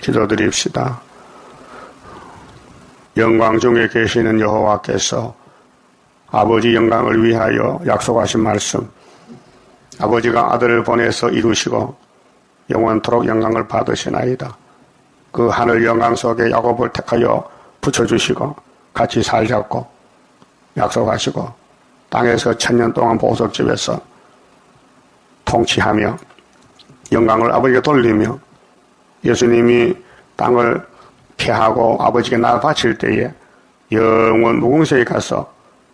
기도드립시다. 영광 중에 계시는 여호와께서 아버지 영광을 위하여 약속하신 말씀, 아버지가 아들을 보내서 이루시고 영원토록 영광을 받으시나이다. 그 하늘 영광 속에 야곱을 택하여 붙여주시고 같이 살자고 약속하시고 땅에서 1000년 동안 보석집에서 통치하며 영광을 아버지께 돌리며 예수님이 땅을 피하고 아버지께 나 바칠 때에 영원 무궁세에 가서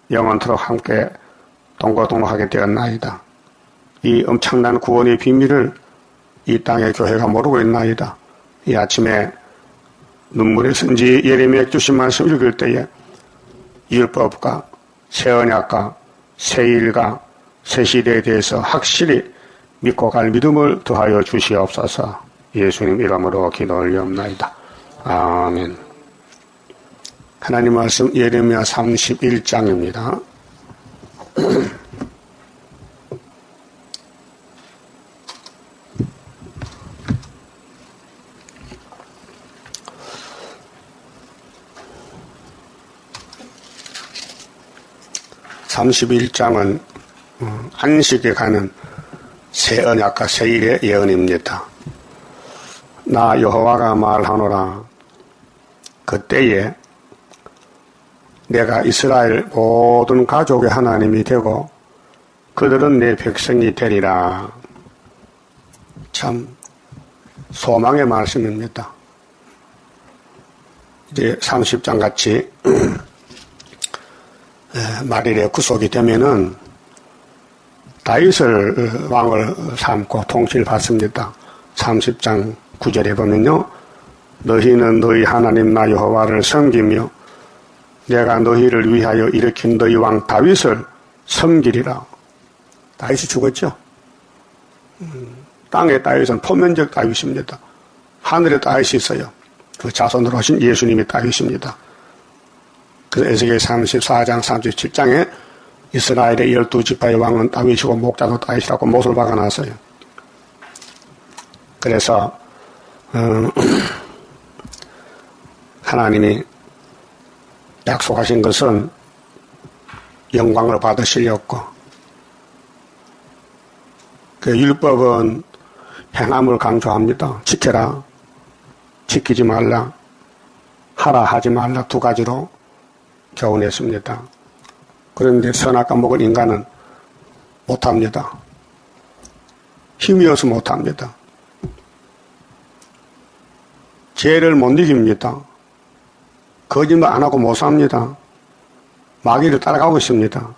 영원토록 함께 동거동락하게 되었나이다. 이 엄청난 구원의 비밀을 이 땅의 교회가 모르고 있나이다. 이 아침에 눈물의 선지 예레미야 주신 말씀 읽을 때에 율법과 새 언약과 새 일과 새 시대에 대해서 확실히 믿고 갈 믿음을 더하여 주시옵소서. 예수님 이름으로 기도 올리옵나이다. 아멘. 하나님 말씀 예레미야 31장입니다. (31장은) 안식에 가는 새 언약과 새 일의 예언입니다. 나 여호와가 말하노라. 그때에 내가 이스라엘 모든 가족의 하나님이 되고 그들은 내 백성이 되리라. 참 소망의 말씀입니다. 이제 30장 같이 말일에 구속이 되면은 다윗을 왕을 삼고 통치를 받습니다. 30장 9절에 보면요. 너희는 너희 하나님 나 여호와를 섬기며 내가 너희를 위하여 일으킨 너희 왕 다윗을 섬기리라. 다윗이 죽었죠. 땅의 다윗은 포면적 다윗입니다. 하늘에 다윗이 있어요. 그 자손으로 오신 예수님이 다윗입니다. 그래서 에스겔 34장 37장에 이스라엘의 12지파의 왕은 다윗이고 목자도 다윗이라고 못을 박아놨어요. 그래서 하나님이 약속하신 것은 영광을 받으시려고. 그 율법은 행함을 강조합니다. 지켜라, 지키지 말라, 하라 하지 말라 두 가지로 교훈했습니다. 그런데 선악과 먹을 인간은 못합니다. 힘이 어서 못합니다. 죄를 못 이깁니다. 거짓말 안 하고 못 삽니다. 마귀를 따라가고 있습니다.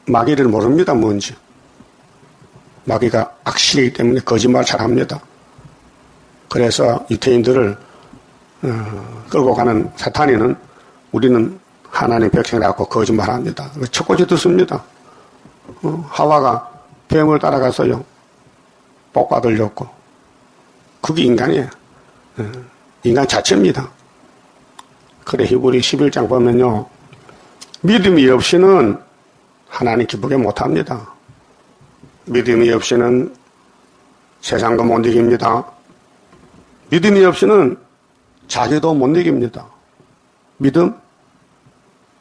마귀를 모릅니다, 뭔지. 마귀가 악실이기 때문에 거짓말 잘합니다. 그래서 유태인들을 끌고 가는 사탄이는 우리는 하나님 백성이라고 거짓말합니다. 첫 번째 듣습니다. 하와가 뱀을 따라가서요. 복 받으려고. 그게 인간이에요. 인간 자체입니다. 그래 히브리 11장 보면요. 믿음이 없이는 하나님 기쁘게 못합니다. 믿음이 없이는 세상도 못 이깁니다. 믿음이 없이는 자기도 못 이깁니다. 믿음?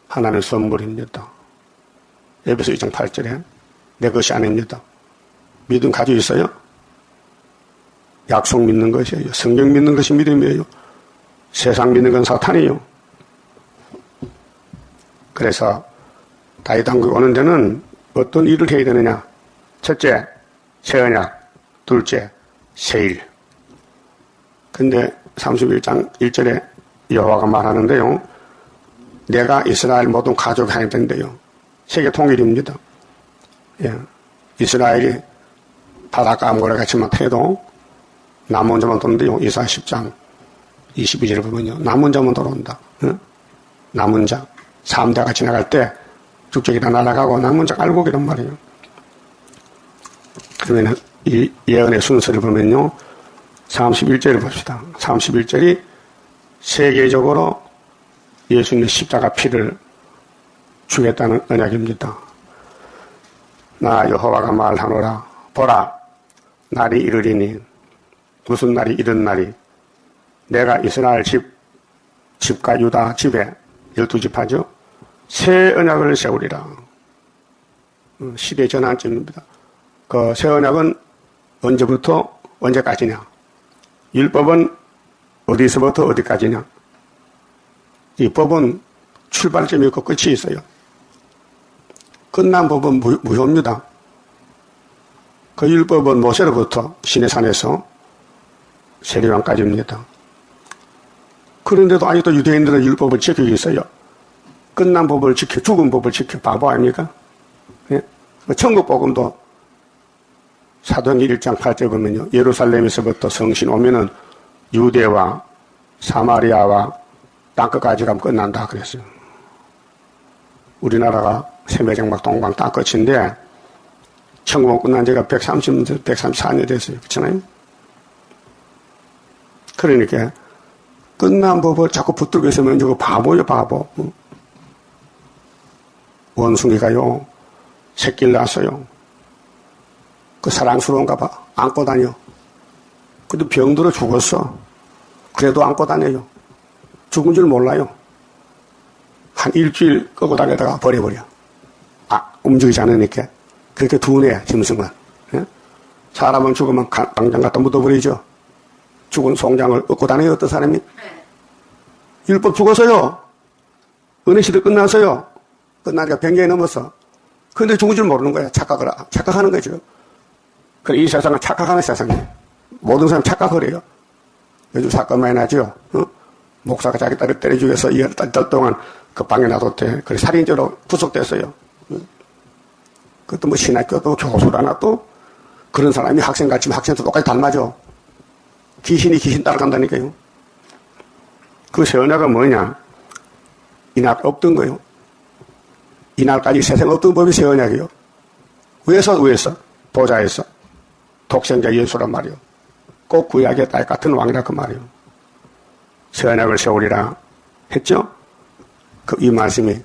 하나님의 선물입니다. 에베소 2장 8절에 내 것이 아닙니다. 믿음 가지고 있어요? 약속 믿는 것이에요. 성경 믿는 것이 믿음이에요. 세상 믿는 건 사탄이에요. 그래서 다윗 왕국이 오는 데는 어떤 일을 해야 되느냐? 첫째, 새 언약. 둘째, 새 일. 근데 31장 1절에 여호와가 말하는데요. 내가 이스라엘 모든 가족이 하나님 된대요. 세계 통일입니다. 예. 이스라엘이 바닷가 아무거나 같이만 해도 남은 자만 도는데요. 이사 10장 22절을 보면요. 남은 자만 돌아온다. 응? 남은 자. 3대가 지나갈 때 죽적이 다 날아가고 남은 자 깔고 오기란 말이에요. 그러면 이 예언의 순서를 보면요. 31절을 봅시다. 31절이 세계적으로 예수님의 십자가 피를 주겠다는 언약입니다. 나 여호와가 말하노라. 보라, 날이 이르리니. 무슨 날이 이런 날이? 내가 이스라엘 집과 유다 집에 12지파죠. 새 언약을 세우리라. 시대 전환점입니다. 그 새 언약은 언제부터 언제까지냐? 율법은 어디서부터 어디까지냐? 이 법은 출발점이 있고 끝이 있어요. 끝난 법은 무효입니다. 그 율법은 모세로부터 시내산에서 세례요한까지입니다. 그런데도 아직도 유대인들은 율법을 지키고 있어요. 끝난 법을 지켜, 죽은 법을 지켜. 바보 아닙니까? 예? 천국 복음도 사도행전 1장 8절 보면요. 예루살렘에서부터 성신 오면은 유대와 사마리아와 땅끝까지 가면 끝난다 그랬어요. 우리나라가 세매장막 동방 땅끝인데 천국은 끝난 지가 134년 됐어요. 그렇잖아요? 그러니까 끝난 법을 자꾸 붙들고 있으면 저거 바보요, 바보. 원숭이가요, 새끼를 낳았어요. 그 사랑스러운가 봐. 안고 다녀. 근데 병들어 죽었어. 그래도 안고 다녀요. 죽은 줄 몰라요. 한 일주일 끄고 다니다가 버려버려. 움직이지 않으니까. 그렇게 둔해, 짐승은. 예? 사람은 죽으면 당장 갖다 묻어버리죠. 죽은 송장을 얻고 다녀요, 어떤 사람이? 율법 죽었어요. 은혜 시대 끝났어요. 끝나니까 100년이 넘었어. 그런데 죽은 줄 모르는 거야. 착각하는 거죠. 그래, 이 세상은 착각하는 세상이에요. 모든 사람 착각하래요. 요즘 사건 많이 나죠. 목사가 자기 딸을 때려 죽여서 2달 동안 그 방에 놔뒀대. 그래, 살인죄로 구속됐어요. 그것도 뭐 신학교도 교수라나 또 그런 사람이 학생 같지만 학생도 똑같이 닮아져. 귀신이 귀신 따라간다니까요. 그 새 언약은 뭐냐? 이날 없던 거요. 이날까지 세상에 없던 법이 새 언약이요. 위에서 보좌에서 독생자 예수란 말이요. 꼭 구약의 딸 같은 왕이라 그 말이요. 새 언약을 세우리라 했죠? 이 말씀이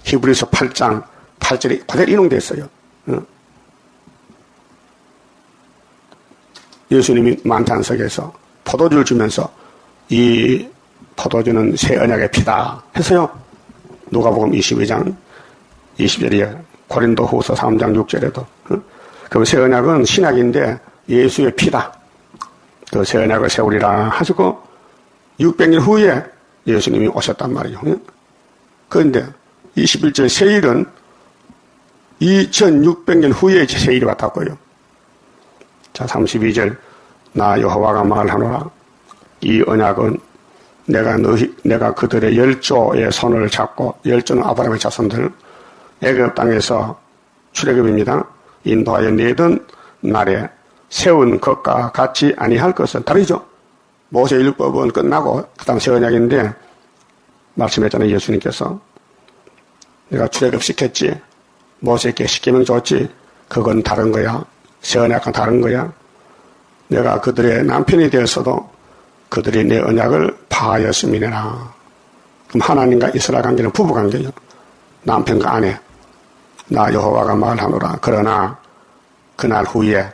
히브리서 8장 8절에 그대로 인용됐어요. 예수님이 만찬석에서 포도주를 주면서 이 포도주는 새 언약의 피다 했어요. 누가복음 22장 20절이에요. 고린도후서 3장 6절에도. 그 새 언약은 신약인데 예수의 피다. 그 새 언약을 세우리라 하시고 600년 후에 예수님이 오셨단 말이에요. 그런데 21절 세일은 2600년 후에 세일이 왔다고요. 자, 32절 나 여호와가 말하노라. 이 언약은 내가 그들의 열조의 손을 잡고 열조는 아브라함의 자손들 애굽 땅에서 출애굽입니다. 인도하여 내던 날에 세운 것과 같이 아니할 것은 다르죠. 모세 율법은 끝나고 그다음 새 언약인데 말씀했잖아요. 예수님께서 내가 출애굽 시켰지. 모세에게 십계명 줬지. 그건 다른 거야. 새 언약은 다른 거야. 내가 그들의 남편이 되었어도 그들이 내 언약을 파하였음이니라. 그럼 하나님과 이스라엘 관계는 부부 관계예요. 남편과 아내. 나 여호와가 말하노라. 그러나 그날 후에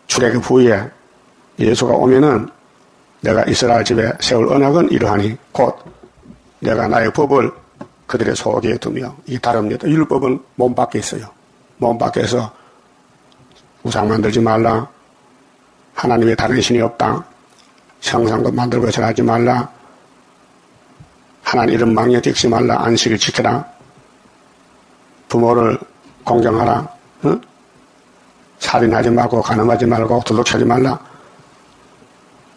출애굽 후에 예수가 오면은 내가 이스라엘 집에 세울 언약은 이러하니 곧 내가 나의 법을 그들의 속에 두며 이게 다릅니다. 율법은 몸 밖에 있어요. 몸 밖에서 우상 만들지 말라. 하나님의 다른 신이 없다. 형상도 만들고 절하지 말라. 하나님 이름 망령 찍지 말라. 안식을 지켜라. 부모를 공경하라. 응? 살인하지 말고 간음하지 말고 도둑하지 말라.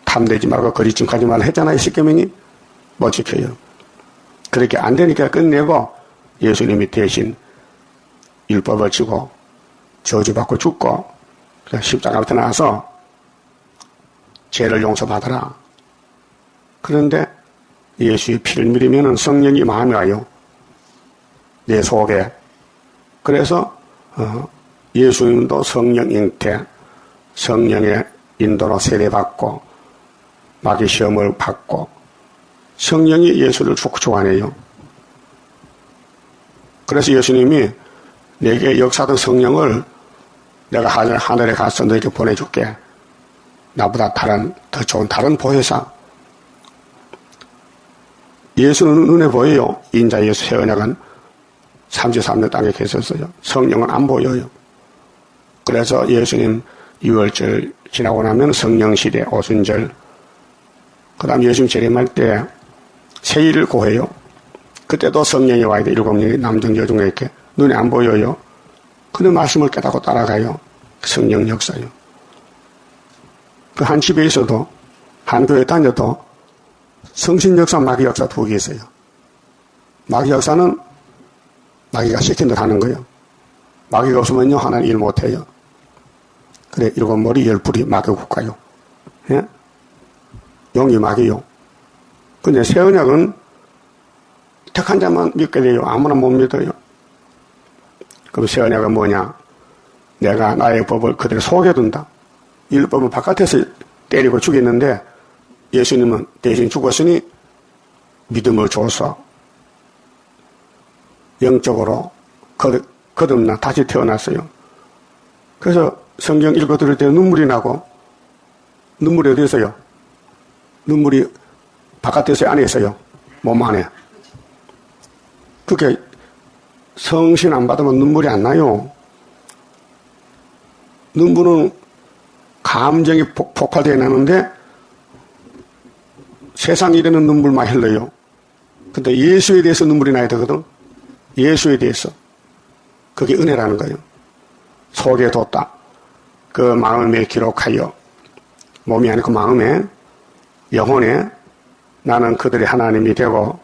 탐내지 말고 거짓증하지 말라 했잖아요. 십계명이. 못 지켜요. 그렇게 안 되니까 끝내고 예수님이 대신 율법을 지고 저주받고 죽고 십자가 앞에 나와서 죄를 용서받아라. 그런데 예수의 피를 믿으면 성령이 마음에 와요. 내 속에. 그래서 예수님도 성령 잉태, 성령의 인도로 세례받고 마귀 시험을 받고 성령이 예수를 축복하네요. 그래서 예수님이 내게 역사하던 성령을 내가 하늘에 가서 너에게 보내줄게. 나보다 더 좋은 다른 보혜사, 예수는 눈에 보여요. 인자 예수 새 언약은 33년 땅에 계셨어요. 성령은 안 보여요. 그래서 예수님 6월절 지나고 나면 성령시대 오순절, 그 다음 예수님 재림할 때 세일을 고해요. 그때도 성령이 와야 돼. 7명이 남중 여중에 이렇게 눈에 안 보여요. 근데 말씀을 깨닫고 따라가요. 성령 역사요. 그 한 집에 있어도, 한 교회 다녀도 성신 역사, 마귀 역사 두 개 있어요. 마귀 역사는 마귀가 시킨 대로 하는 거예요. 마귀가 없으면요, 하나는 일 못해요. 그래, 7머리 10뿌리 마귀 국가요. 예? 용이 마귀요. 근데 새 언약은 택한 자만 믿게 돼요. 아무나 못 믿어요. 그럼 새 언약은 뭐냐? 내가 나의 법을 그대로 속여둔다. 율법은 바깥에서 때리고 죽였는데 예수님은 대신 죽었으니 믿음을 줘서 영적으로 거듭나 다시 태어났어요. 그래서 성경 읽어 들을 때 눈물이 나고, 눈물이 어디 있어요? 눈물이 바깥에서 안에 있어요. 몸 안에. 그게 성신 안 받으면 눈물이 안 나요. 눈물은 감정이 폭발되어 나는데 세상 일에는 눈물만 흘러요. 근데 예수에 대해서 눈물이 나야 되거든. 예수에 대해서. 그게 은혜라는 거예요. 속에 뒀다. 그 마음에 기록하여, 몸이 아니고 마음에, 영혼에 나는 그들의 하나님이 되고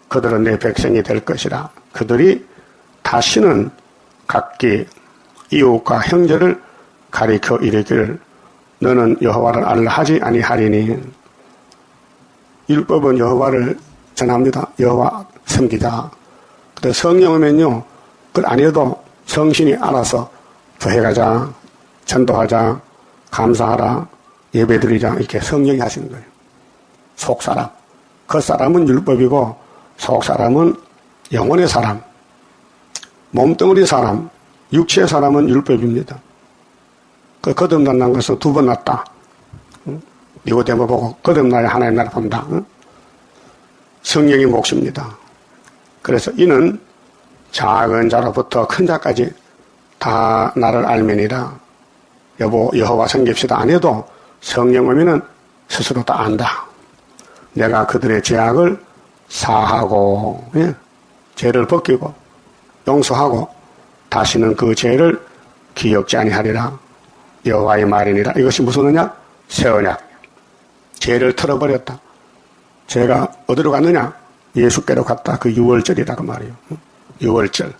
그들은 내 백성이 될 것이라. 그들이 다시는 각기 이웃과 형제를 가리켜 이르기를 너는 여호와를 알라 하지 아니하리니. 율법은 여호와를 전합니다. 여호와 섬기자. 근데 성령이면요, 그걸 안 해도 성신이 알아서 더해가자, 전도하자, 감사하라, 예배드리자, 이렇게 성령이 하시는 거예요. 속사람. 겉사람은 율법이고 속사람은 영혼의 사람, 몸뚱어리 사람, 육체의 사람은 율법입니다. 그 거듭난다는 것은 2번 났다. 니고데모 보고 거듭나야 하나님 나라 본다. 성령이 몫입니다. 그래서 이는 작은 자로부터 큰 자까지 다 나를 알면이라. 여보 여호와 섬깁시다 안 해도 성령 오면은 스스로 다 안다. 내가 그들의 죄악을 사하고, 예? 죄를 벗기고 용서하고 다시는 그 죄를 기억지 아니하리라. 여호와의 말이니라. 이것이 무슨 언약? 새 언약. 죄를 털어버렸다. 죄가 어디로 갔느냐? 예수께로 갔다. 그 6월절이다 그 말이에요. 6월절.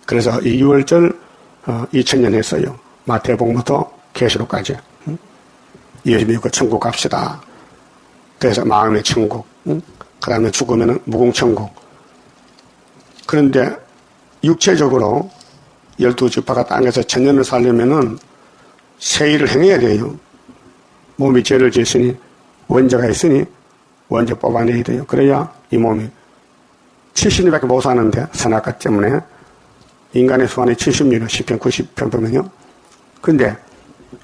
그래서 이 6월절 2000년 했어요. 마태복음부터 계시록까지. 예수 믿고 천국 갑시다. 그래서 마음의 천국. 그 다음에 죽으면 무궁천국. 그런데 육체적으로 12지파가 땅에서 천년을 살려면은 세일을 행해야 돼요. 몸이 죄를 지었으니 원죄가 있으니 원죄 뽑아내야 돼요. 그래야 이 몸이 70년밖에 못 사는데 선악과 때문에 인간의 수완이 70년이요. 10편 90편 보면요. 근데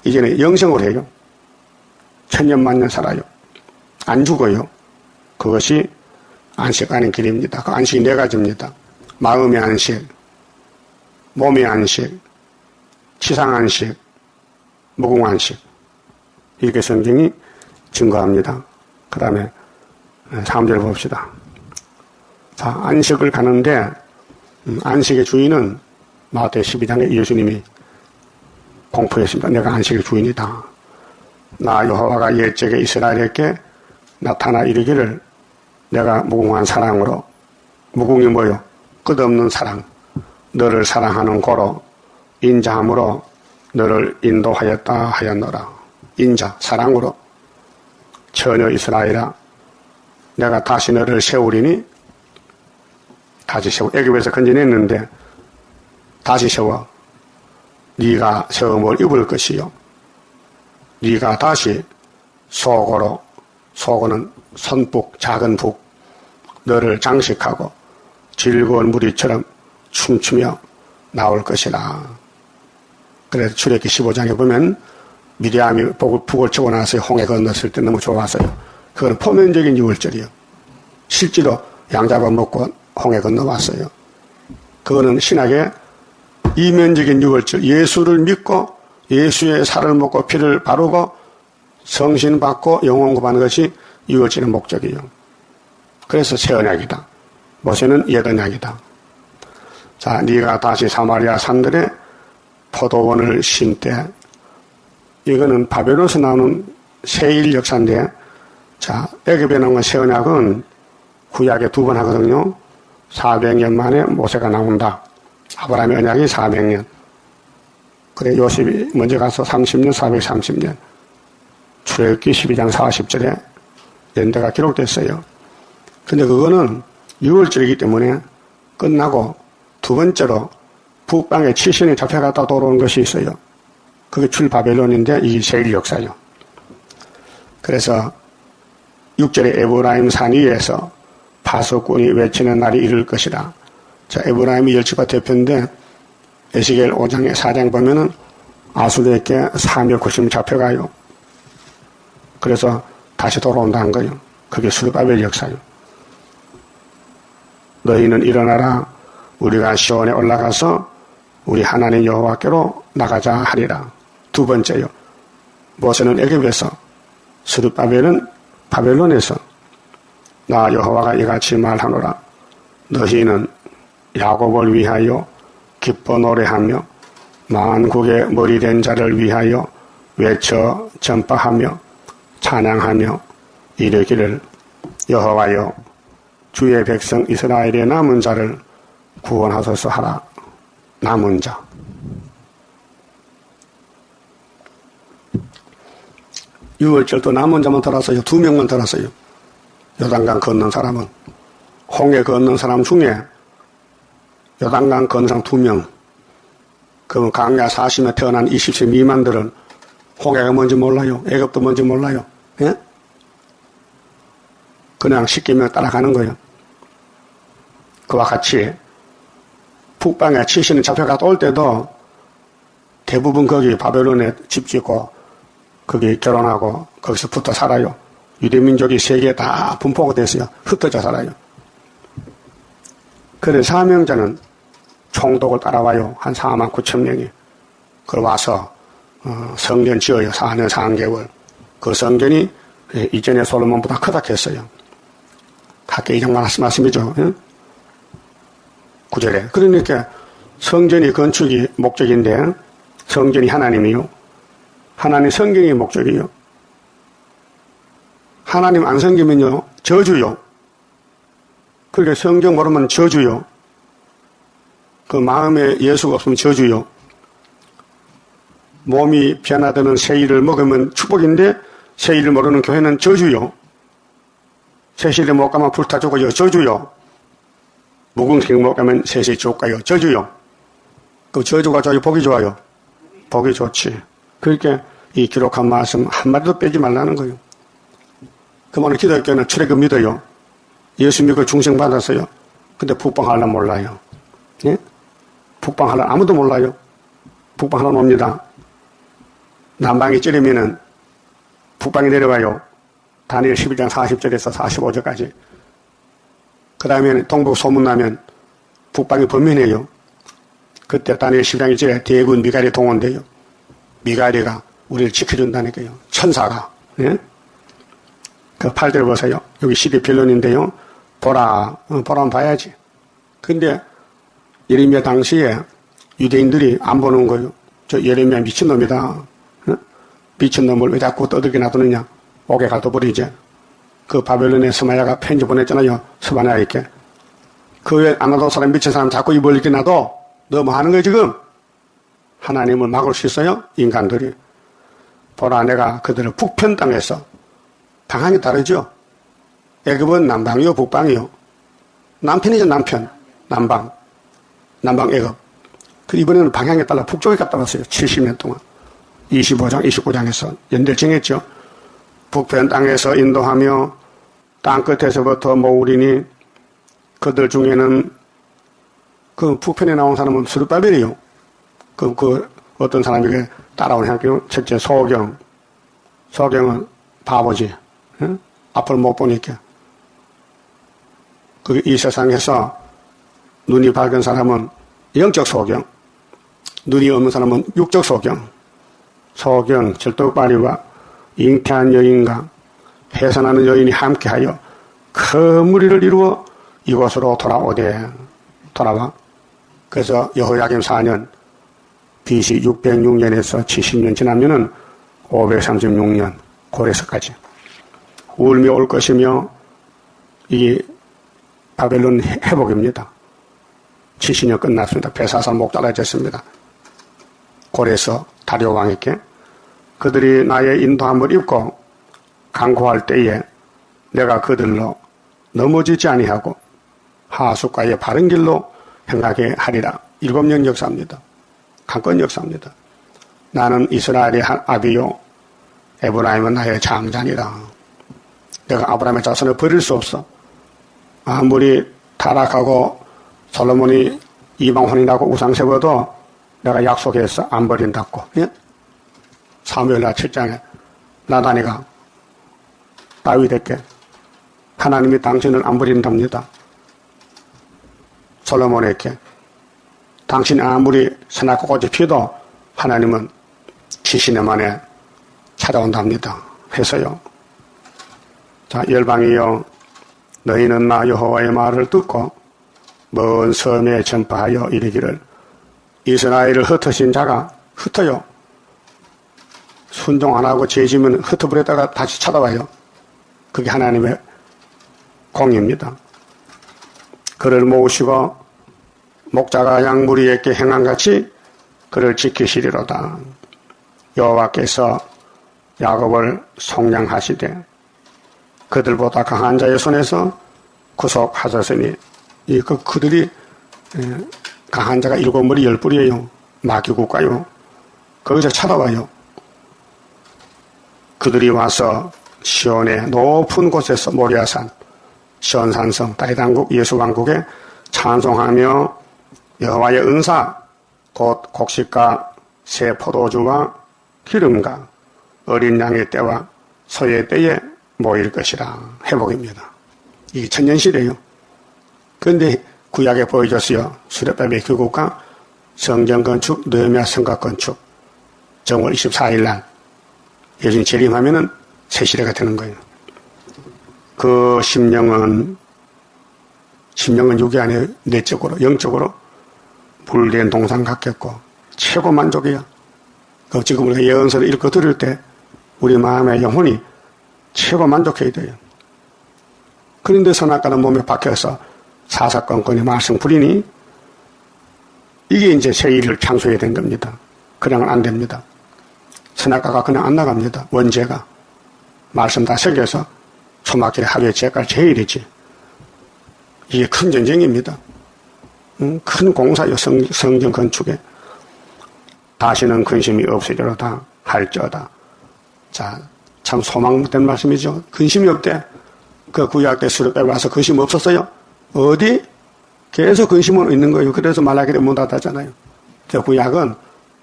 이제는 영생을 해요. 천년 만년 살아요. 안 죽어요. 그것이 안식하는 길입니다. 그 안식이 4가지입니다. 마음의 안식, 몸의 안식, 치상 안식, 무궁 안식. 이렇게 성경이 증거합니다. 그 다음에 3절 봅시다. 자, 안식을 가는데 안식의 주인은 마태 12장에 예수님이 공포했습니다. 내가 안식의 주인이다. 나 여호와가 옛적에 이스라엘에게 나타나 이르기를 내가 무궁한 사랑으로, 무궁이 뭐요? 끝없는 사랑, 너를 사랑하는 고로 인자함으로 너를 인도하였다 하였노라. 인자, 사랑으로 처녀 이스라엘아 내가 다시 너를 세우리니. 다시 세워. 애굽에서 건져냈는데 다시 세워. 네가 세움을 입을 것이요 네가 다시 속으로, 속은 선북, 작은 북, 너를 장식하고 즐거운 무리처럼 춤추며 나올 것이라. 그래서 출애굽기 15장에 보면 미리암이 북을 치고 나서 홍해 건넜을 때 너무 좋았어요. 그건 포면적인 6월절이요. 실제로 양 잡아먹고 홍해 건너왔어요. 그거는 신학의 이면적인 유월절, 예수를 믿고 예수의 살을 먹고 피를 바르고 성신 받고 영혼 구하는 것이 유월절의 목적이에요. 그래서 새 언약이다. 모세는 옛 언약이다. 자, 네가 다시 사마리아 산들에 포도원을 심되, 이거는 바벨론에서 나오는 세일 역사인데, 자, 애굽에 나온 새 언약은 구약에 2번 하거든요. 400년 만에 모세가 나온다. 아브라함의 언약이 400년. 그래, 요셉이 먼저 가서 30년, 430년. 출애굽기 12장 40절에 연대가 기록됐어요. 근데 그거는 6월절이기 때문에 끝나고 두 번째로 북방에 7신이 잡혀갔다 돌아온 것이 있어요. 그게 출바벨론인데 이게 세일 역사예요. 그래서 6절에 에브라임 산 위에서 파수꾼이 외치는 날이 이를 것이라. 자, 에브라임이 열지파 대표인데 에스겔 5장에 4장 보면은 아수르에게 490명 잡혀가요. 그래서 다시 돌아온다는 거예요. 그게 스룹바벨 역사예요. 너희는 일어나라. 우리가 시온에 올라가서 우리 하나님 여호와께로 나가자 하리라. 두 번째요. 모세는 애굽에서, 스룹바벨은 바벨론에서 나 여호와가 이같이 말하노라. 너희는 야곱을 위하여 기뻐 노래하며 만국의 머리된 자를 위하여 외쳐 전파하며 찬양하며 이르기를 여호와여 주의 백성 이스라엘의 남은 자를 구원하소서 하라. 남은 자. 유월절도 남은 자만 들었어요. 2명만 들었어요. 요단강 건넌 사람은. 홍해 건넌 사람 중에 요단강 건넌 사람 2명. 그러면 강야 40년 태어난 20세 미만들은 홍해가 뭔지 몰라요. 애굽도 뭔지 몰라요. 예? 그냥 시키면 따라가는 거예요. 그와 같이 북방에 70년 잡혀갔다 올 때도 대부분 거기 바벨론에 집 짓고 거기 결혼하고 거기서 붙어 살아요. 유대민족이 세계에 다 분포가 됐어요. 흩어져 살아요. 그래 사명자는 총독을 따라와요. 한 4만 9천 명이. 그 와서 성전 지어요. 4년 3개월. 그 성전이 이전에 솔로몬보다 크다 했어요. 각계 이장 말씀이죠. 9절에. 그러니까 성전이 건축이 목적인데 성전이 하나님이요. 하나님 성경이 목적이요. 하나님 안 섬기면요. 저주요. 그러니까 성경 모르면 저주요. 그 마음에 예수가 없으면 저주요. 몸이 변화되는 새일을 먹으면 축복인데 새일을 모르는 교회는 저주요. 새실에 못 가면 불타 죽어요. 저주요. 묵은생 못 가면 새시 지옥 가요. 저주요. 그 저주가 좋아요. 복이 좋아요. 복이 좋지. 그러니까 이 기록한 말씀 한마디도 빼지 말라는 거예요. 그만은 기독교는 출애굽 믿어요. 예수 믿고 중생 받았어요. 근데 북방하려면 몰라요. 예? 북방하려면 아무도 몰라요. 북방하려면 옵니다. 남방이 찌르면은 북방이 내려가요. 다니엘 11장 40절에서 45절까지. 그 다음에 동북 소문나면 북방이 범민해요. 그때 다니엘 11장 1절에 대군 미갈이 동원돼요. 미갈이가 우리를 지켜준다니까요. 천사가. 예? 그 8절 보세요. 여기 12빌론인데요. 보라. 보라면 봐야지. 근데 예레미야 당시에 유대인들이 안 보는 거예요. 저 예레미야 미친놈이다. 미친놈을 왜 자꾸 떠들게 놔두느냐. 옥에 가둬버리지. 그 바벨론에 스마야가 편지 보냈잖아요. 스바냐에게. 그 외에 안 놔둬 사람 미친 사람 자꾸 입을 이렇게 놔둬. 너 뭐 하는 거야 지금? 하나님을 막을 수 있어요? 인간들이. 보라 내가 그들을 북편 땅에서 방향이 다르죠? 애굽은 남방이요 북방이요. 남편이죠 남편. 남방. 남방 애굽. 그 이번에는 방향에 따라 북쪽에 갔다 왔어요. 70년 동안. 25장, 29장에서 연대를 정했죠. 북편 땅에서 인도하며 땅끝에서부터 모으리니 그들 중에는 그 북편에 나온 사람은 스룹바벨이요. 그 어떤 사람에게 따라오는 학교 첫째 소경. 소경은 바보지. 응? 앞을 못 보니까. 이 세상에서 눈이 밝은 사람은 영적 소경, 눈이 없는 사람은 육적 소경, 절뚝발이와 잉태한 여인과 해산하는 여인이 함께하여 큰 무리를 이루어 이곳으로 돌아와. 그래서 여호야김 4년, BC 606년에서 70년 지나면은 536년 고레스까지 울며 올 것이며, 이 바벨론 회복입니다. 70년 끝났습니다. 베사산 목자라졌습니다. 고레스 다리오 왕에게 그들이 나의 인도함을 입고 강구할 때에 내가 그들로 넘어지지 아니하고 하숫가의 바른 길로 행하게 하리라. 7년 역사입니다. 강권 역사입니다. 나는 이스라엘의 아비요 에브라임은 나의 장자니라. 내가 아브라함의 자손을 버릴 수 없어. 아무리 타락하고 솔로몬이 이방혼이라고 우상 세워도 내가 약속해서 안 버린다고. 예? 사무엘하 7장에 나다니가 다윗에게 하나님이 당신을 안 버린답니다. 솔로몬에게 당신이 아무리 선악과 꽃이 피도 하나님은 70년 만에 찾아온답니다. 해서요. 자, 열방이여, 너희는 나 여호와의 말을 듣고 먼 섬에 전파하여 이르기를 이스라엘을 흩으신 자가 흩어요. 순종 안 하고 죄지면 흩어버렸다가 다시 찾아와요. 그게 하나님의 공입니다. 그를 모으시고 목자가 양무리에게 행한같이 그를 지키시리로다. 여호와께서 야곱을 속량하시되 그들보다 강한 자의 손에서 구속하셨으니, 그들이 강한 자가 7머리 10뿔이에요. 마귀국가요. 거기서 찾아와요. 그들이 와서 시온의 높은 곳에서 모리아산, 시온산성, 다윗왕국 예수왕국에 찬송하며 여호와의 은사, 곧 곡식과 새 포도주와 기름과 어린 양의 때와 소의 때에 모일 것이라. 회복입니다. 이게 천년시대예요. 그런데 구약에 보여줬어요. 수레바벨 교국과 성전 건축, 느헤미야 성곽 건축. 정월 24일 날 예수님 재림하면은 새 시대가 되는 거예요. 그 심령은 6위 안에 내적으로, 영적으로 불된 동상 같겠고 최고 만족이야. 지금 우리가 예언서를 읽고 들을 때 우리 마음의 영혼이 최고 만족해야 돼요. 그런데 선악과는 몸에 박혀서 사사건건이 말썽 부리니 이게 이제 새 일을 창조해야 된 겁니다. 그냥은 안 됩니다. 선악과가 그냥 안 나갑니다. 원죄가 말씀 다 새겨서 초막길에 하루에 죄갈 제일이지. 이게 큰 전쟁입니다. 큰 공사요. 성전 건축에. 다시는 근심이 없으리로다 할지어다. 자, 참 소망된 말씀이죠. 근심이 없대. 그 구약 때 수를 빼와서 근심 없었어요. 어디? 계속 근심은 있는 거예요. 그래서 말라기를 못 닫았잖아요. 구약은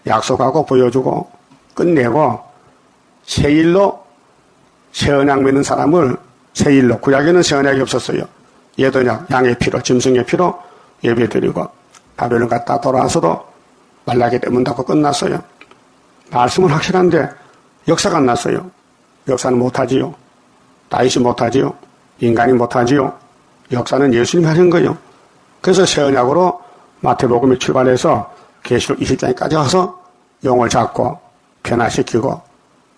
약속하고 보여주고 끝내고 새 일로 새 언약 맺는 사람을 새 일로, 구약에는 새 언약이 없었어요. 옛언약, 양의 피로, 짐승의 피로 예배드리고 바벨론 갔다 돌아와서도 말라기 때 문 닫고 끝났어요. 말씀은 확실한데 역사가 안 났어요. 역사는 못하지요. 다윗이 못하지요. 인간이 못하지요. 역사는 예수님이 하신 거예요. 그래서 새 언약으로 마태복음에 출발해서 계시록 20장까지 와서 용을 잡고 변화시키고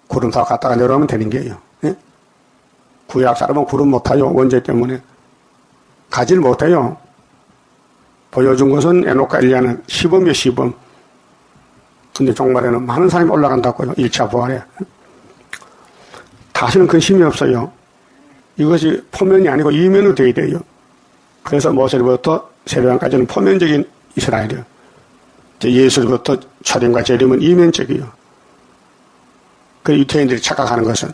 구름타고 갔다가 내려오면 되는 거예요. 예? 구약 사람은 구름 못타요. 원죄 때문에. 가지를 못해요. 보여준 것은 에녹과 엘리야는 시범이요, 시범. 근데 종말에는 많은 사람이 올라간다고요. 1차 부활에. 다시는 근심이 없어요. 이것이 포면이 아니고 이면으로 되어야 돼요. 그래서 모세로부터 세례관까지는 포면적인 이스라엘이에요. 예수로부터 초림과 재림은 이면적이에요. 그 유태인들이 착각하는 것은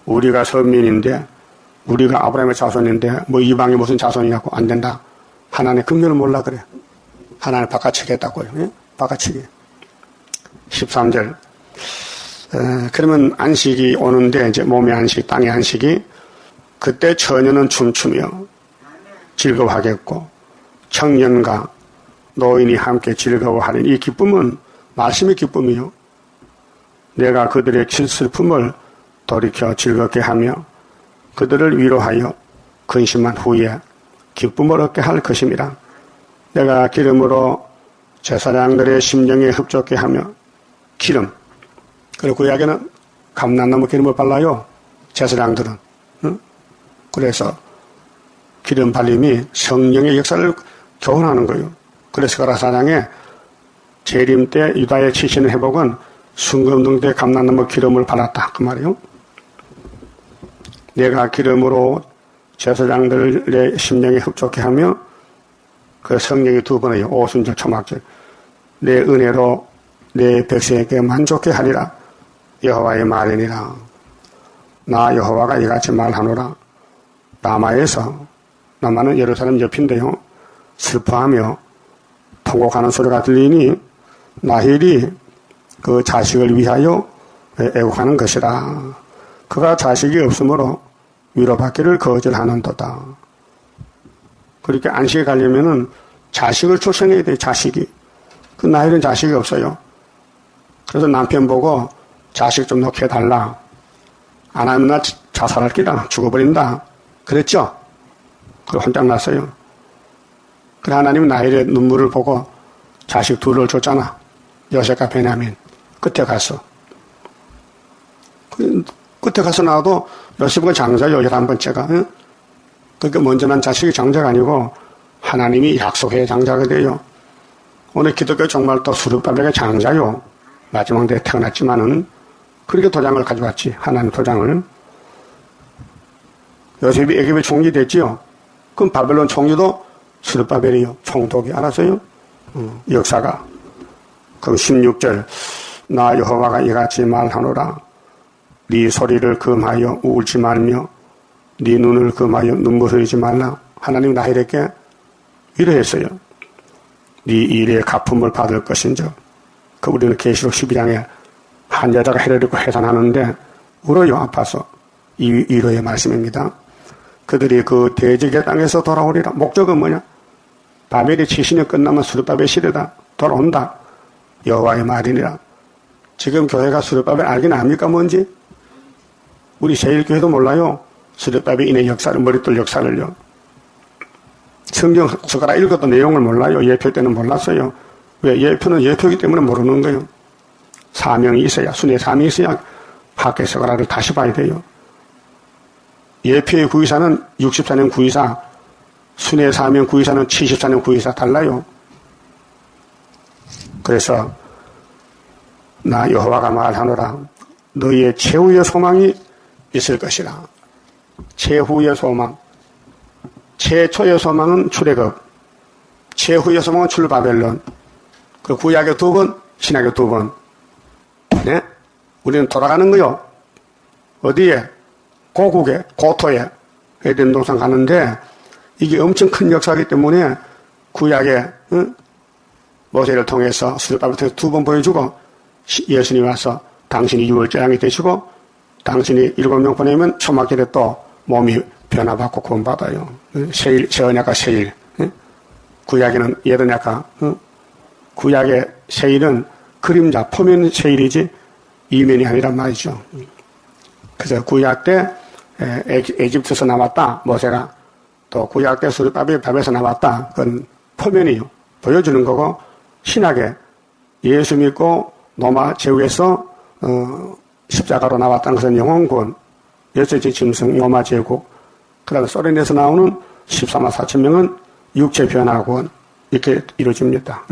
우리가 선민인데, 우리가 아브라함의 자손인데 뭐 이방이 무슨 자손이냐고 안 된다. 하나님의 긍휼을 몰라 그래. 하나님 바꿔치겠다고요. 예? 바꿔치기. 13절. 그러면 안식이 오는데, 이제 몸의 안식, 땅의 안식이, 그때 처녀는 춤추며 즐거워하겠고 청년과 노인이 함께 즐거워하는 이 기쁨은 말씀의 기쁨이요. 내가 그들의 슬픔을 돌이켜 즐겁게 하며 그들을 위로하여 근심한 후에 기쁨을 얻게 할 것입니다. 내가 기름으로 제사장들의 심령에 흡족게 하며 기름, 그리고 구약에는 감람나무 기름을 발라요. 제사장들은. 그래서 기름 발림이 성령의 역사를 교훈하는 거예요. 그래서 가라사장에 재림 때 유다의 치시는 회복은 순금동 때 감람나무 기름을 발랐다 그 말이에요. 내가 기름으로 제사장들의 심령에 흡족해 하며 그 성령이 두 번이에요. 오순절 초막절. 내 은혜로 내 백성에게 만족해 하리라. 여호와의 말이니라. 나 여호와가 이같이 말하노라. 남아는 예루살렘 옆인데요. 슬퍼하며 통곡하는 소리가 들리니 라헬이 그 자식을 위하여 애국하는 것이라. 그가 자식이 없으므로 위로받기를 거절하는도다. 그렇게 안식에 가려면은 자식을 출생해야 돼. 자식이. 그 라헬은 자식이 없어요. 그래서 남편 보고 자식 좀 놓게 해달라. 안 하면 나 자살할 기다. 죽어버린다. 그랬죠? 그 혼짝 났어요. 그래 하나님은 라헬의 눈물을 보고 자식 둘을 줬잖아. 요셉과 베냐민. 끝에 가서. 끝에 가서 나와도 요셉은 장자요. 11번째가. 응? 그러니까 먼저 난 자식이 장자가 아니고 하나님이 약속해 장자가 돼요. 오늘 기독교 정말 또 수르바벨의 장자요. 마지막 때에 태어났지만은 그렇게 도장을 가져왔지. 하나님 도장을. 요셉이 애굽의 총리 됐지요. 그럼 바벨론 총리도 수르바벨이요. 총독이. 알았어요? 역사가. 그럼 16절. 나 여호와가 이같이 말하노라. 네 소리를 금하여 울지 말며 네 눈을 금하여 눈물 흘리지 말라. 하나님 라헬에게 위로했어요. 네 일의 갚음을 받을 것인즉. 그 우리는 계시록 12장에 한 여자가 해를 입고 해산하는데 울어요. 아파서. 이 위로의 말씀입니다. 그들이 그 대적의 땅에서 돌아오리라. 목적은 뭐냐? 바벨이 70년 끝나면 수르바벨 시대다. 돌아온다. 여호와의 말이니라. 지금 교회가 수르바벨 알긴 압니까 뭔지? 우리 세일교회도 몰라요. 수르바벨인의 역사를, 머릿돌 역사를요. 성경 숟가락 읽어도 내용을 몰라요. 예표 때는 몰랐어요. 왜? 예표는 예표이기 때문에 모르는 거예요. 사명이 있어야, 순회 사명이 있어야 학계 숟가락을 다시 봐야 돼요. 예표의 구의사는 64년 구의사, 순회 사명 구의사는 74년 구의사 달라요. 그래서 나 여호와가 말하노라. 너희의 최후의 소망이 있을 것이라. 최후의 소망. 최초의 소망은 출애굽. 최후의 소망은 출바벨론. 그 구약의 2번, 신약의 2번. 네? 우리는 돌아가는 거요. 어디에? 고국에, 고토에, 에덴 동산 가는데 이게 엄청 큰 역사이기 때문에 구약에 모세를 통해서 수르바벨을 통해서 2번 보여주고 예수님이 와서 당신이 6월 재앙이 되시고 당신이 7명 보내면 초막절에 또 몸이 변화받고 구원받아요. 세언약과 세일. 구약에는 예언약과 구약의 세일은 그림자, 포면 세일이지 이면이 아니란 말이죠. 그래서 구약 때 에집트에서 나왔다. 모세가. 또 구약 때 수르바벨 밥에서 나왔다. 그건 포면이요. 보여주는 거고 신약에 예수 믿고 로마 제국에서 십자가로 나왔다는 것은 영혼군, 여섯째 짐승 로마 제국, 그 다음에 소련에서 나오는 14만 4천 명은 육체 변화군, 이렇게 이루어집니다.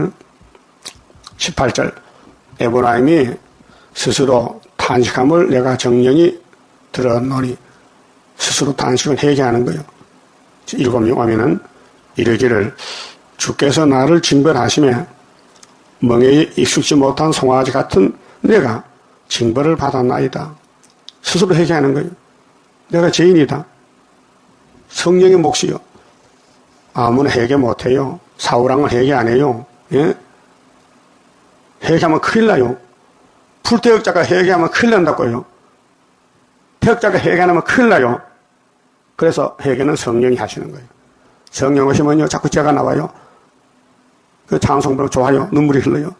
18절 에브라임이 스스로 탄식함을 내가 정령이 들었노니 스스로 탄식을 회개하는 거예요. 7명 오면은 이르기를 주께서 나를 징벌하시며 멍에에 익숙지 못한 송아지 같은 내가 징벌을 받았나이다. 스스로 회개하는 거예요. 내가 죄인이다. 성령의 몫이요. 아무나 회개 못해요. 사울왕은 회개 안 해요. 예? 회개하면 큰일 나요. 불태역자가 회개하면 큰일 난다고요. 태역자가 회개 안 하면 큰일 나요. 그래서 회개는 성령이 하시는 거예요. 성령 오시면요, 자꾸 죄가 나와요. 그 찬송 부르고 좋아요. 눈물이 흘러요.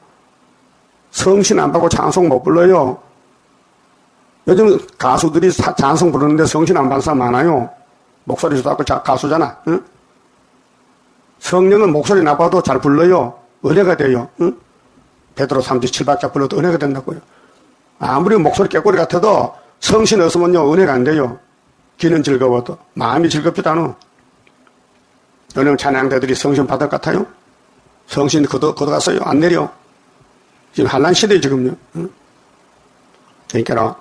성신 안 받고 찬송 못 불러요. 요즘 가수들이 찬송 부르는데 성신 안 받는 사람 많아요. 목소리 좋다고 가수잖아. 응? 성령은 목소리 나빠도 잘 불러요. 은혜가 돼요. 응? 베드로 37박자 불러도 은혜가 된다고요. 아무리 목소리 깨꼬리 같아도 성신 없으면요, 은혜가 안 돼요. 귀는 즐거워도 마음이 즐겁지도 요즘 찬양대들이 성신 받을 것 같아요? 성신 걷어갔어요? 안 내려. 지금 한란 시대에 지금요. 응? 그러니까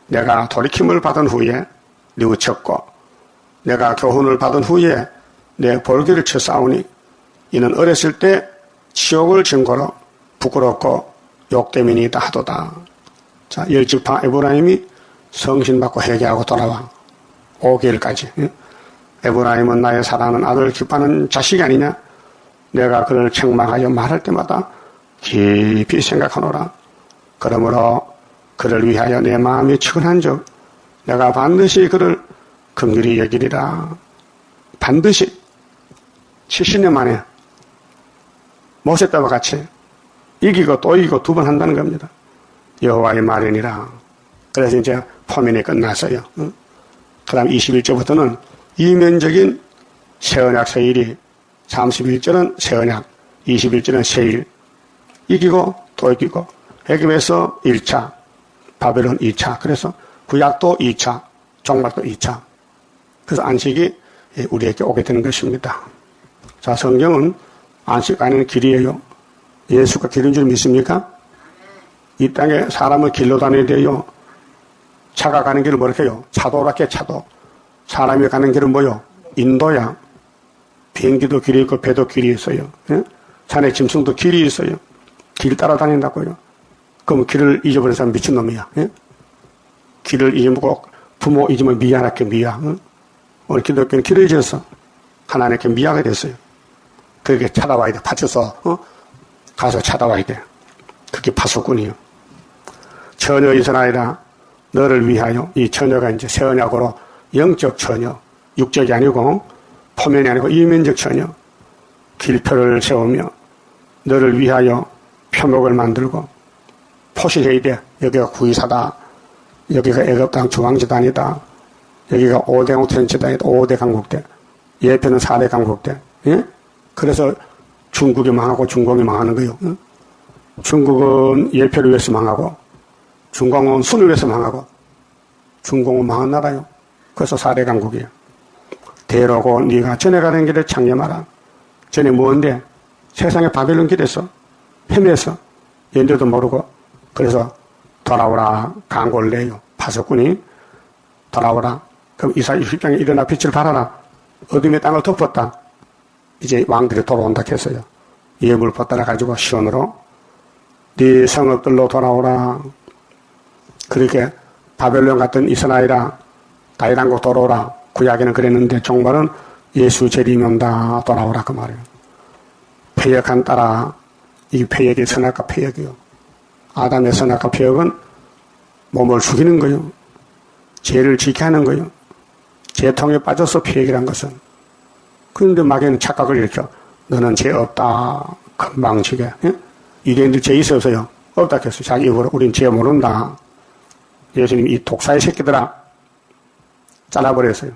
내가 돌이킴을 받은 후에 뉘우쳤고 내가 교훈을 받은 후에 내 볼기를 쳐 싸우니 이는 어렸을 때 치욕을 증거로 부끄럽고 욕되민이다 하도다. 자, 열지파 에브라임이 성신받고 회개하고 돌아와 5개월까지. 응? 에브라임은 나의 사랑하는 아들을 기뻐하는 자식이 아니냐? 내가 그를 책망하여 말할 때마다 깊이 생각하노라. 그러므로 그를 위하여 내 마음이 측은한즉 내가 반드시 그를 긍휼히 여기리라. 반드시 70년 만에 모세 때와 같이 이기고 또 이기고 두 번 한다는 겁니다. 여호와의 말이니라. 그래서 이제 포면이 끝났어요. 응? 그 다음 21절부터는 이면적인 새언약 세일이 31절은 새언약, 21절은 세일. 이기고 또 이기고 애굽에서 1차, 바벨론 2차. 그래서 구약도 2차, 종말도 2차. 그래서 안식이 우리에게 오게 되는 것입니다. 자, 성경은 안식 가는 길이에요. 예수가 길인 줄 믿습니까? 이 땅에 사람을 길로 다녀야 돼요. 차가 가는 길을 뭐렇게 해요? 차도라게 차도. 사람이 가는 길은 뭐요? 인도야. 비행기도 길이 있고 배도 길이 있어요. 예? 산에 짐승도 길이 있어요. 길 따라다닌다고요. 그럼 길을 잊어버린 사람 미친놈이야. 예? 길을 잊어먹고 부모 잊으면 미안하게 미안. 응? 우리 기독교는 길을 잊어서 하나님께 미안하게 됐어요. 그렇게 찾아와야 돼. 파쳐서 가서 찾아와야 돼. 그게 파수꾼이요. 처녀 이스라엘아 너를 위하여. 이 처녀가 이제 새 언약으로 영적 처녀, 육적이 아니고 포면이 아니고 이면적 처녀. 길표를 세우며 너를 위하여 표목을 만들고 포시해야 돼. 여기가 구이사다. 여기가 애굽 땅 중앙지단이다. 여기가 5대 공천지단이다. 5대 강국대. 예표는 4대 강국대. 예? 그래서 중국이 망하고 중공이 망하는 거예요. 예? 중국은 예표를 위해서 망하고 중공은 순을 위해서 망하고 중공은 망한 나라요. 그래서 4대 강국이에요. 대로고 네가 전에 가는 길을 창념하라. 전에 뭔데? 세상에 바벨론 길에서 헤매서 연대도 모르고 그래서 돌아오라 강고를 내요. 파수꾼이 돌아오라. 그럼 이사 20장에 일어나 빛을 발하라. 어둠의 땅을 덮었다. 이제 왕들이 돌아온다 했어요. 예물포 따라가지고 시온으로 네 성읍들로 돌아오라. 그렇게 바벨론 같은 이스라엘아 다윗왕국 돌아오라. 구약에는 그랬는데 종말은 예수 재림이 온다. 돌아오라 그 말이에요. 패역한 따라 이 패역이 선악과 패역이요. 아담의 선악과 패역은 몸을 죽이는 거요. 죄를 지게 하는 거요. 죄통에 빠져서 패역이란 것은. 그런데 막에는 착각을 일으켜. 너는 죄 없다. 금방 지게. 예? 유대인들 죄 있어서요. 없다 했어요. 자기 입으로 우린 죄 모른다. 예수님 이 독사의 새끼들아 잘라버렸어요.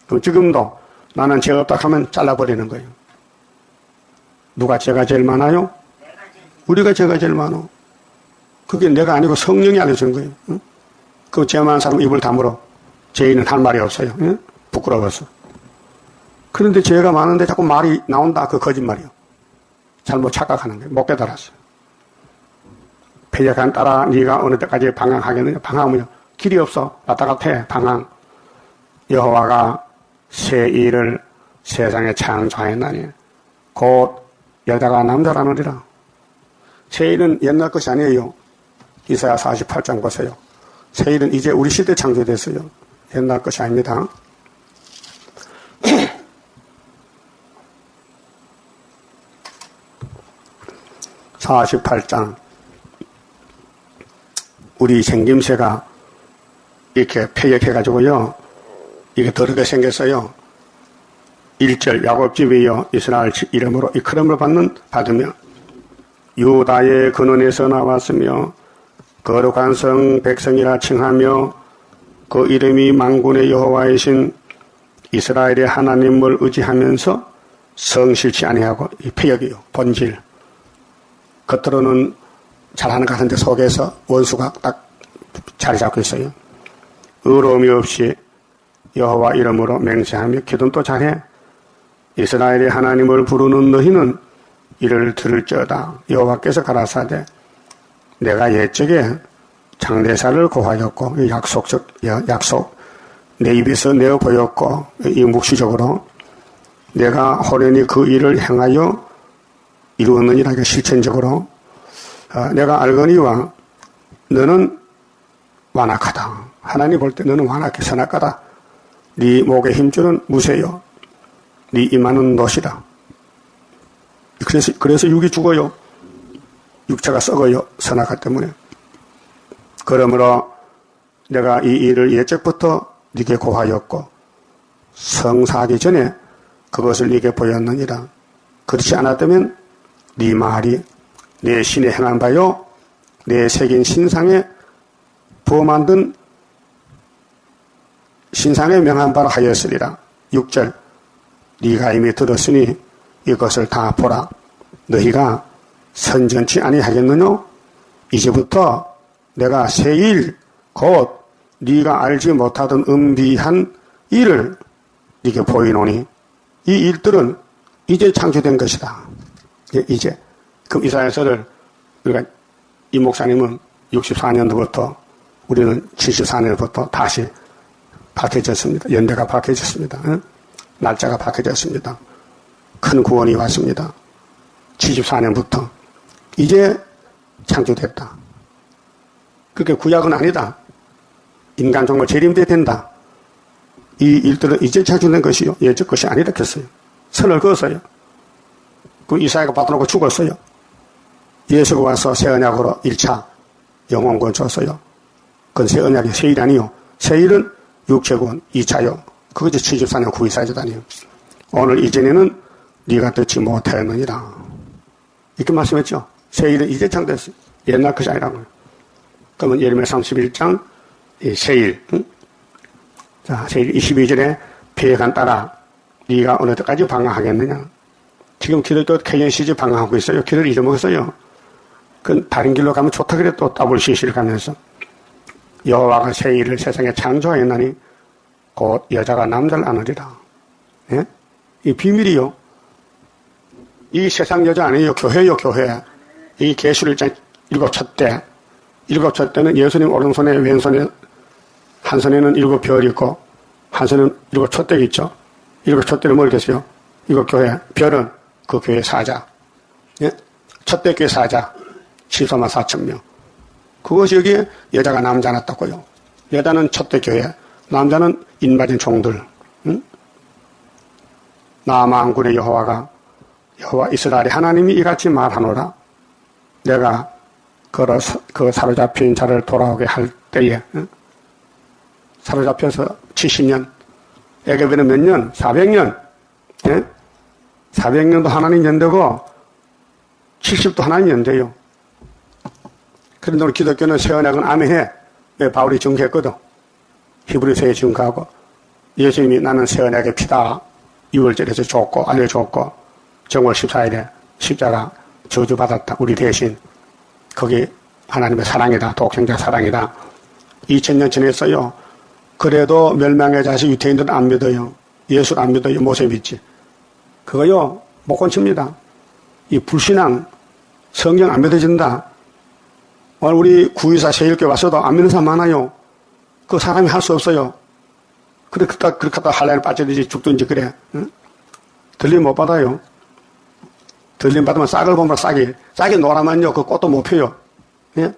그럼 지금도 나는 죄 없다 하면 잘라버리는 거예요. 누가 죄가 제일 많아요? 우리가 죄가 제일 많아. 그게 내가 아니고 성령이 알려주는 거예요. 응? 그 죄 많은 사람 입을 다물어. 죄인은 할 말이 없어요. 응? 부끄러워서. 그런데 죄가 많은데 자꾸 말이 나온다. 그 거짓말이요. 잘못 착각하는 거예요. 못 깨달았어요. 패역한 따라 네가 어느 때까지 방황하겠느냐. 방황은요. 길이 없어. 왔다 갔다 해. 방황. 여호와가 새 일을 세상에 창조하였나니 곧 여자가 남자라느니라. 새 일은 옛날 것이 아니에요. 이사야 48장 보세요. 새 일은 이제 우리 시대 창조됐어요. 옛날 것이 아닙니다. 48장 우리 생김새가 이렇게 폐역해가지고요. 이게 더럽게 생겼어요. 1절 야곱 집이여 이스라엘 이름으로 이끌음을 받으며 유다의 근원에서 나왔으며 거룩한 성 백성이라 칭하며 그 이름이 만군의 여호와이신 이스라엘의 하나님을 의지하면서 성실치 아니하고 이 폐역이요 본질 겉으로는 잘하는 것 같은데 속에서 원수가 딱 자리 잡고 있어요. 의로움이 없이 여호와 이름으로 맹세하며 기도는 또 잘해. 이스라엘의 하나님을 부르는 너희는 이를 들을지어다. 여호와께서 가라사대 내가 옛적에 장대사를 고하였고 약속 내 입에서 내어 보였고 이 묵시적으로 내가 호련히 그 일을 행하여 이루었느니라. 실천적으로 내가 알거니와 너는 완악하다. 하나님 볼 때 너는 완악해 선악하다. 네 목의 힘줄은 무쇠요 네 이마는 노시다. 그래서 육이 죽어요. 육체가 썩어요. 선악화 때문에. 그러므로 내가 이 일을 예적부터 네게 고하였고 성사하기 전에 그것을 네게 보였느니라. 그렇지 않았다면 네 말이 내 신에 행한 바요 내 새긴 신상에 부어 만든 신상에 명한 바로 하였으리라. 6절 네가 이미 들었으니 이것을 다 보라. 너희가 선전치 아니하겠느냐? 이제부터 내가 새 일 곧 네가 알지 못하던 은비한 일을 네게 보이노니 이 일들은 이제 창조된 것이다. 이제 그럼 이사야서를 우리가 이 목사님은 64년도부터 우리는 74년부터 다시 밝혀졌습니다. 연대가 밝혀졌습니다. 날짜가 밝혀졌습니다. 큰 구원이 왔습니다. 74년부터 이제 창조됐다. 그게 구약은 아니다. 인간 정말 재림돼야 된다. 이 일들은 이제 창조된 것이요 예적 것이 아니라 했어요. 선을 그었어요. 그 이사야가 받아놓고 죽었어요. 예수가 와서 새 언약으로 1차 영원권 줬어요. 그건 새 언약이 새 일이 아니요. 새 일은 육체권 2차요. 그것이 74년 구이사제단이요. 오늘 이전에는 네가 듣지 못하였느니라. 이렇게 말씀했죠. 새 일은 이제 창조됐어요. 옛날 것이 아니라고요. 그러면 예레미야 31장 새일 자, 새일 22절에 계획안 따라 네가 어느 때까지 방황하겠느냐. 지금 기독교 개년 시즌 방황하고 있어요. 길을 잊어먹었어요. 그 다른 길로 가면 좋다 그래 또 WCC를 가면서 여호와가 새일을 세상에 창조하였나니 곧 여자가 남자를 안으리라. 예? 이 비밀이요. 이 세상 여자 아니에요. 교회요, 교회. 이 계시를 일곱 촛대. 일곱 촛대는 예수님 오른손에 왼손에 한 손에는 일곱 별이 있고 한 손에는 일곱 촛대가 있죠. 일곱 촛대를 모르겠어요. 이거 교회. 별은 그 교회 사자. 예? 촛대 교회 사자. 14만 4천 명. 그것이 여기에 여자가 남자 낳았다고요. 여자는 촛대 교회. 남자는 인마진 종들. 응? 나 만군의 여호와 이스라엘의 하나님이 이같이 말하노라. 내가 그 사로잡힌 자를 돌아오게 할 때에 사로잡혀서 70년 애굽에는 몇 년? 400년. 예? 400년도 하나님 연대고 70도 하나님 연대요. 그런데 우리 기독교는 새 언약은 암해. 왜 바울이 증거했거든. 히브리서에 증거하고 예수님이 나는 새 언약의 피다. 6월절에서 줬고 알려줬고 정월 14일에 십자가 저주받았다. 우리 대신. 거기 하나님의 사랑이다. 독생자 사랑이다. 2000년 전했어요. 그래도 멸망의 자식 유태인들은 안 믿어요. 예수를 안 믿어요. 모세 믿지. 그거요. 못 건칩니다. 이 불신앙 성경 안 믿어진다. 오늘 우리 구의사 세일교회 와서도 안 믿는 사람 많아요. 그 사람이 할 수 없어요. 그렇게 하다 한란에 빠져든지 죽든지 그래. 응? 들림 못 받아요. 들림 받으면 싹을 보면 싹이 노라면요. 그 꽃도 못 펴요. 예?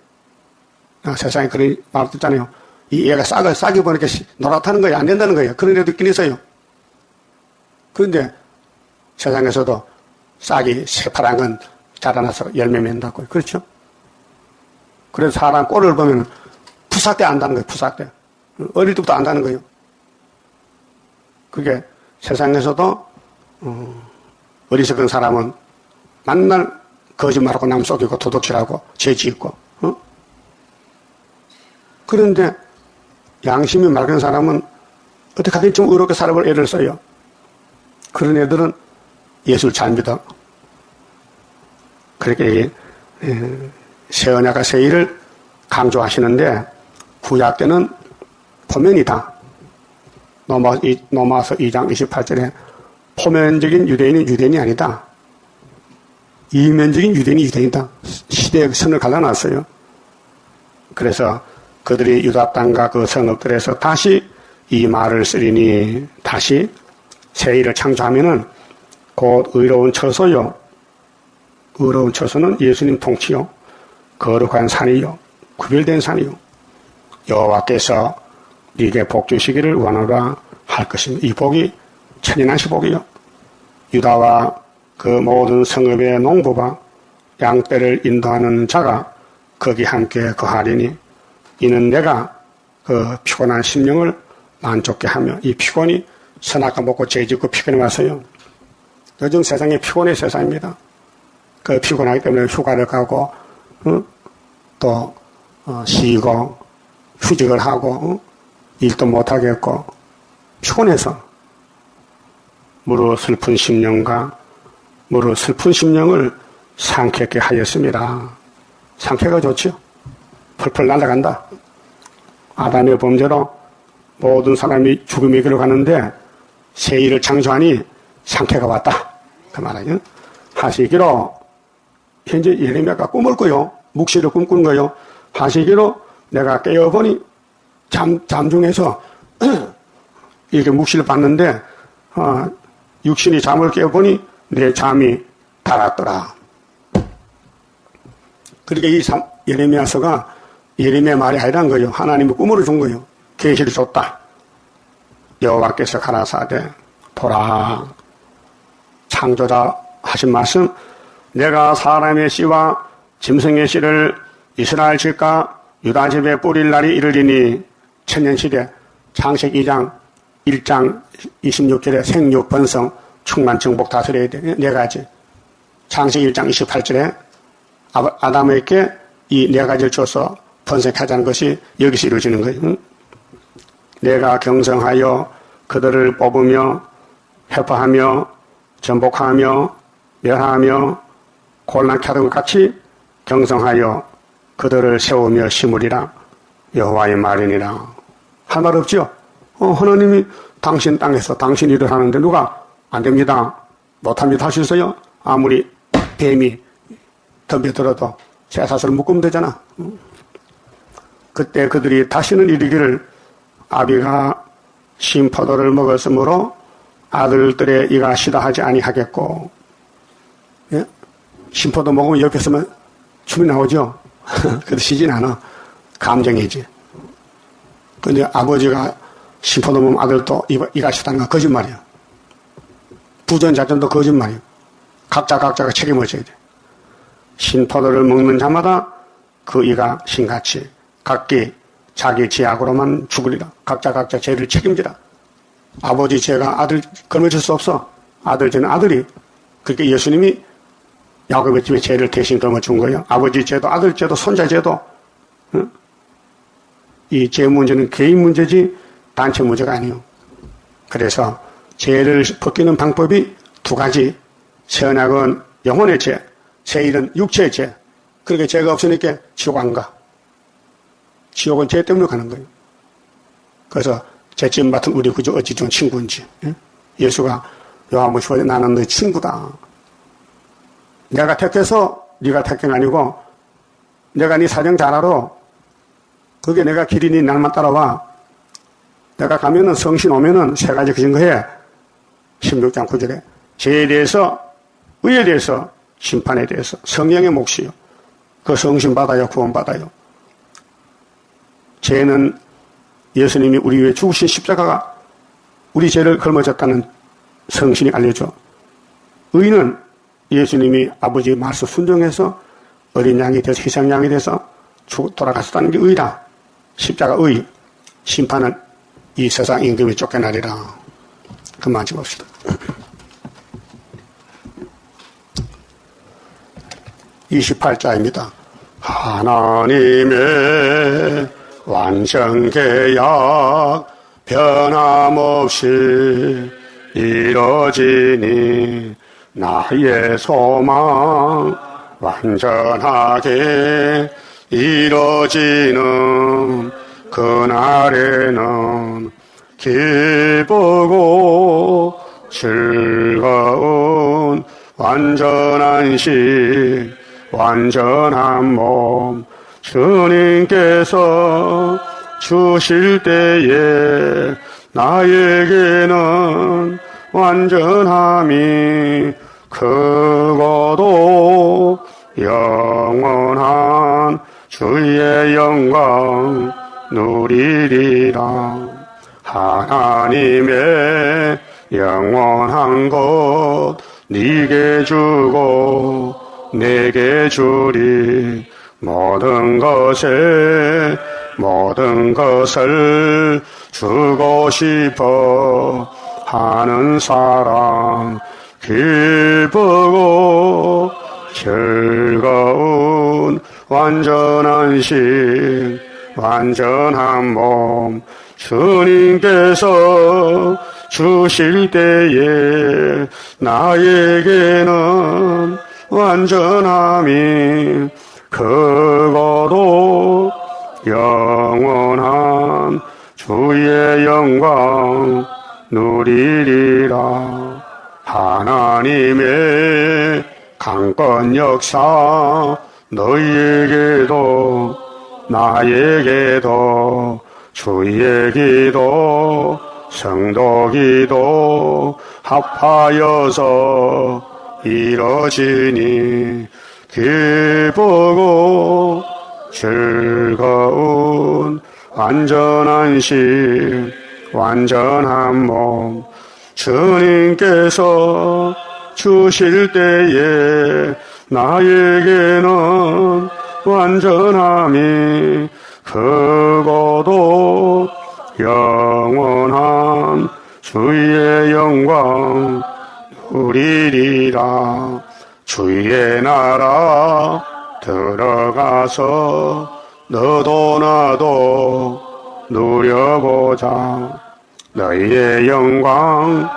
세상에 그런 말 듣잖아요. 이 애가 싹이 보니까 노랗다는 거예요. 안 된다는 거예요. 그런 애도 있긴 있어요. 그런데 세상에서도 싹이 새파란 건 자라나서 열매 맺는다고요. 그렇죠? 그래서 사람 꼴을 보면 푸삭대 안다는 거예요. 푸삭대. 어릴 때부터 안다는 거예요. 그게 세상에서도 어리석은 사람은 만날 거짓말하고 남 속이고 도둑질하고 죄짓고 그런데 양심이 맑은 사람은 어떻게 하든 좀 의롭게 살아볼 애를 써요. 그런 애들은 예수를 잘 믿어. 그렇게 새 언약과 새 일을 강조하시는데 구약 때는 포면이다. 로마서 2장 28절에 포면적인 유대인은 유대인이 아니다. 이면적인 유대인이 유대인이다. 시대의 선을 갈라놨어요. 그래서 그들이 유다 땅과 그 성읍들에서 다시 이 말을 쓰리니 다시 새 일을 창조하면은 곧 의로운 처소요. 의로운 처소는 예수님 통치요. 거룩한 산이요. 구별된 산이요. 여호와께서 네게 복 주시기를 원하라 할 것입니다. 이 복이 천연하시 복이요. 유다와 그 모든 성읍의 농부가 양떼를 인도하는 자가 거기 함께 거하리니 이는 내가 그 피곤한 심령을 만족케 하며 이 피곤이 선악과 먹고 죄짓고 피곤해 와서요. 요즘 세상이 피곤의 세상입니다. 그 피곤하기 때문에 휴가를 가고 또 쉬고 휴직을 하고 일도 못하겠고 피곤해서 무릇 슬픈 심령과 무릇 슬픈 심령을 상쾌하게 하였습니다. 상쾌가 좋죠. 펄펄 날아간다. 아담의 범죄로 모든 사람이 죽음의 길로 가는데 새 일을 창조하니 상쾌가 왔다. 그 말이에요. 하시기로 현재 예레미야가 꿈을 꿔요. 묵시를 꿈꾼 거요. 하시기로 내가 깨어보니 잠중에서 이렇게 묵시를 봤는데 육신이 잠을 깨어보니 내 잠이 달았더라. 그러니까 이 예레미야서가 예레미야 말이 아니란 거예요. 하나님이 꿈으로 준 거예요. 계시를 줬다. 여호와께서 가라사대 보라. 창조자 하신 말씀 내가 사람의 씨와 짐승의 씨를 이스라엘 집과 유다 집에 뿌릴 날이 이르리니 천년시대 창세기 2장 1장 26절에 생육 번성 충만 정복 다스려야 돼. 네 가지. 창세기 1장 28절에 아담에게 이 네 가지를 줘서 번성하자는 것이 여기서 이루어지는 거예요. 내가 경성하여 그들을 뽑으며 회파하며 전복하며 멸하며 곤란케 하던 것 같이 경성하여 그들을 세우며 심으리라. 여호와의 말이니라. 할 말 없죠? 하나님이 당신 땅에서 당신 일을 하는데 누가 안 됩니다. 못합니다. 할 수 있어요? 아무리 뱀이 덤벼들어도 쇠사슬을 묶으면 되잖아. 그때 그들이 다시는 이르기를 아비가 신포도를 먹었으므로 아들들의 이가 시다하지 아니하겠고. 예? 신포도 먹으면 옆에 서면 춤이 나오죠? 그래도 쉬진 않아. 감정이지. 근데 아버지가 신포도 먹으면 아들도 이가 시다는 건 거짓말이야. 부전자전도 거짓말이야. 각자가 책임을 져야 돼. 신포도를 먹는 자마다 그 이가 신같이 각기 자기 죄악으로만 죽으리라. 각자 죄를 책임지라. 아버지 죄가 아들 걸어줄 수 없어. 아들 죄는 아들이. 그렇게 예수님이 야곱의 집에 죄를 대신 걸어준 거예요. 아버지 죄도 아들 죄도 손자 죄도. 응? 이 죄 문제는 개인 문제지 단체 문제가 아니에요. 그래서 죄를 벗기는 방법이 두 가지. 새 언약은 영혼의 죄, 새 일은 육체의 죄. 그렇게 죄가 없으니까 지옥 안 가. 지옥은 죄 때문에 가는 거예요. 그래서 죄짐 맡은 우리 구주 어찌 좋은 친구인지. 예? 예수가 요한복음 15절에 나는 너의 친구다. 내가 택해서 네가 택한 게 아니고 내가 네 사정 잘 알아. 그게 내가 길이니 날만 따라와. 내가 가면은 성신 오면은 세 가지 그 증거해. 16장 9절에 죄에 대해서 의에 대해서 심판에 대해서 성령의 몫이요. 그 성신 받아요. 구원 받아요. 죄는 예수님이 우리 위해 죽으신 십자가가 우리 죄를 걸머졌다는 성신이 알려줘. 의는 예수님이 아버지 말씀 순종해서 어린 양이 돼서 희생양이 돼서 돌아가셨다는 게 의다. 십자가 의. 심판은 이 세상 임금이 쫓겨나리라. 그만 좀 봅시다. 28자입니다. 하나님의 완전계약 변함없이 이뤄지니 나의 소망 완전하게 이뤄지는 그날에는 기쁘고 즐거운 완전한 식 완전한 몸 주님께서 주실 때에 나에게는 완전함이 크고도 영원한 주의 영광 누리리라. 하나님의 영원한 것 네게 주고 내게 주리. 모든 것을 주고 싶어 하는 사람 기쁘고 즐거운 완전한 식 완전한 몸 주님께서 주실 때에 나에게는 완전함이 크고도 영원한 주의 영광 누리리라. 하나님의 강권 역사 너희에게도 나에게도 주의 기도 성도 기도 합하여서 이뤄지니 기쁘고 즐거운 완전한 식 완전한 몸 주님께서 주실 때에 나에게는 완전함이 크고도 영원한 주의 영광 누리리라. 주의 나라 들어가서 너도 나도 누려보자. 너희의 영광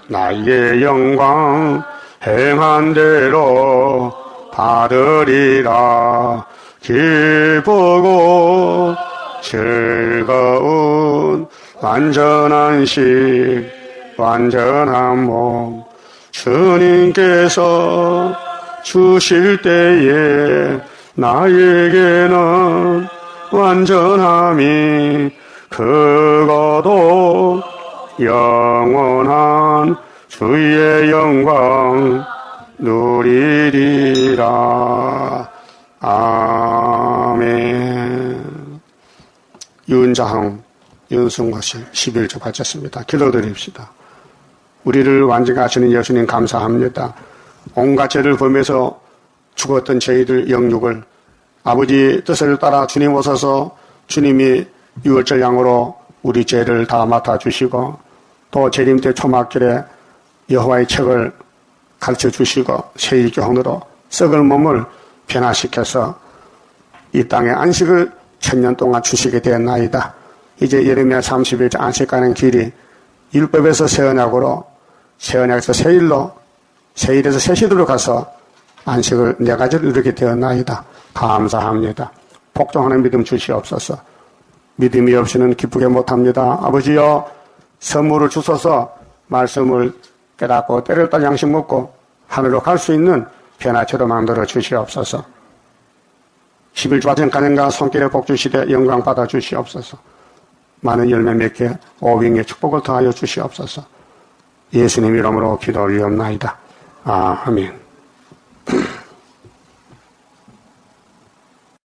나의 영광 행한 대로 받으리라. 기쁘고 즐거운 완전한 식 완전한 몸 주님께서 주실 때에 나에게는 완전함이 크고도 영원한 주의 영광 누리리라. 아멘. 윤자흥, 윤승화씨 11조 바쳤습니다. 기도드립시다. 우리를 완전히 하시는 예수님 감사합니다. 온갖 죄를 범해서 죽었던 저희들 영육을 아버지 뜻을 따라 주님 오셔서 주님이 유월절 양으로 우리 죄를 다 맡아주시고 또 재림 때 초막길에 여호와의 책을 가르쳐 주시고 세일교훈으로 썩을 몸을 변화시켜서 이 땅에 안식을 1000년 동안 주시게 되었나이다. 이제 예레미야 31장 안식 가는 길이 율법에서 새 언약으로 새 언약에서 새 일로 새 일에서 새 시대로 가서 안식을 4가지를 이루게 되었나이다. 감사합니다. 복종하는 믿음 주시옵소서. 믿음이 없이는 기쁘게 못합니다. 아버지여 선물을 주셔서 말씀을 깨닫고 때를 따라 양식 먹고 하늘로 갈 수 있는 변화체로 만들어 주시옵소서. 11조와 가정과 손길에 복 주시되 영광 받아 주시옵소서. 많은 열매 맺게 오병의 축복을 더하여 주시옵소서. 예수님 이름으로 기도 올리옵나이다. 아멘.